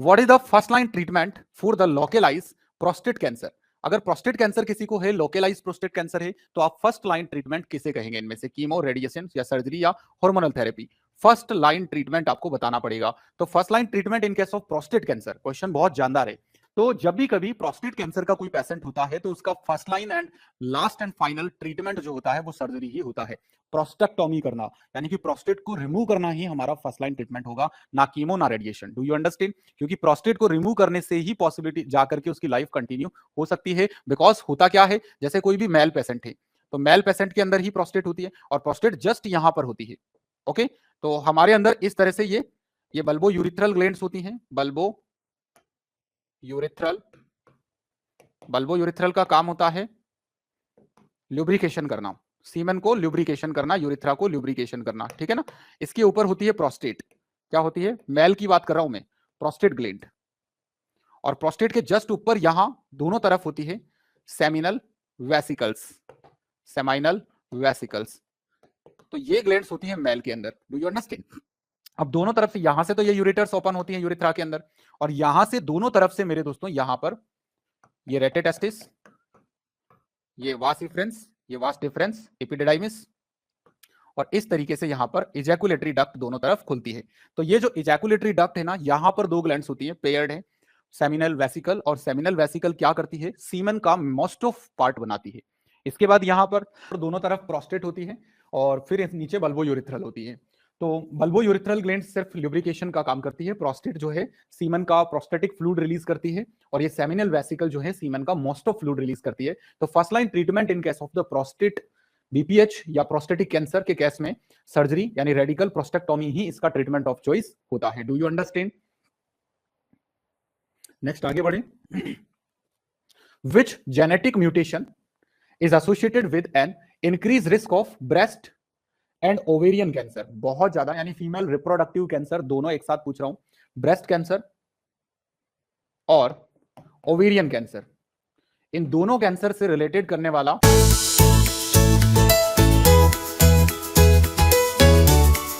What is the first line treatment for the localise prostate cancer? अगर prostate cancer किसी को है, localise prostate cancer है, तो आप फर्स्ट लाइन ट्रीटमेंट किसे कहेंगे इनमें से? कीमो, रेडिएशन या सर्जरी या hormonal therapy? First line treatment आपको बताना पड़ेगा। तो first line treatment in case of prostate cancer, question बहुत जानदार है। तो जब भी कभी प्रोस्टेट कैंसर का कोई पेशेंट होता है तो उसका first line and last and final treatment जो होता है वो सर्जरी ही होता है। प्रोस्टेक्टोमी करना, यानी कि प्रोस्टेट को रिमूव करना ही हमारा फर्स्ट लाइन ट्रीटमेंट होगा, ना कीमो ना रेडिएशन। Do you understand? क्योंकि प्रोस्टेट को रिमूव करने से ही पॉसिबिलिटी जाकर के उसकी लाइफ कंटिन्यू हो सकती है। बिकॉज होता क्या है, जैसे कोई भी मेल पेशेंट है तो मेल पेशेंट के अंदर ही प्रोस्टेट होती है और प्रोस्टेट जस्ट यहां पर होती है। ओके, तो हमारे अंदर इस तरह से ये बल्बो यूरिथ्रल ग्लैंड्स होती हैं। बल्बो यूरिथ्रल का काम होता है ल्यूब्रिकेशन करना, सीमेन को ल्यूब्रिकेशन करना, यूरिथ्रा को ल्यूब्रिकेशन करना, ठीक है ना। इसके ऊपर होती है प्रोस्टेट। क्या होती है? मेल की बात कर रहा हूं मैं, प्रोस्टेट ग्लैंड। और प्रोस्टेट के जस्ट ऊपर यहां दोनों तरफ होती है सेमिनल वेसिकल्स। सेमाइनल वेसिकल्स, तो ये ग्लैंड्स होती है मेल के अंदर। Do you understand? अब दोनों तरफ से, यहां से तो ये यूरेटर्स ओपन होती है यूरिथ्रा के अंदर, और यहां से दोनों तरफ से मेरे दोस्तों यहां पर ये रेटेटेस्टिस, ये वास डिफरेंस, ये वास डिफरेंस, एपिडिडाइमिस, और इस तरीके से यहां पर इजैकुलेटरी डक्ट दोनों तरफ खुलती है। तो ये जो इजैकुलेटरी डक्ट है ना, यहां पर दो ग्लैंड्स होती है, पेयर्ड है, सेमिनल वेसिकल। और सेमिनल वेसिकल क्या करती है? सीमन का मोस्ट ऑफ पार्ट बनाती है। इसके बाद यहां पर दोनों तरफ प्रोस्टेट होती है और फिर नीचे बल्बो यूरिथ्रल होती है। तो बल्बो यूरिथ्रल ग्लैंड सिर्फ ल्यूब्रिकेशन का काम करती है, प्रोस्टेट जो है सीमन का प्रोस्टेटिक फ्लूइड रिलीज करती है, और ये सेमिनल वेसिकल जो है सीमन का मोस्ट ऑफ फ्लूइड रिलीज करती है। तो first line treatment in case of the prostate BPH या प्रोस्टेटिक कैंसर के केस में सर्जरी यानी रेडिकल प्रोस्टेक्टोमी ही इसका ट्रीटमेंट ऑफ चॉइस होता है। Do you understand? नेक्स्ट आगे बढ़े। Which genetic mutation is associated with an increase risk of breast and ovarian cancer? बहुत ज्यादा, यानी फीमेल रिप्रोडक्टिव कैंसर दोनों एक साथ पूछ रहा हूं, ब्रेस्ट कैंसर और ओवेरियन कैंसर, इन दोनों कैंसर से रिलेटेड करने वाला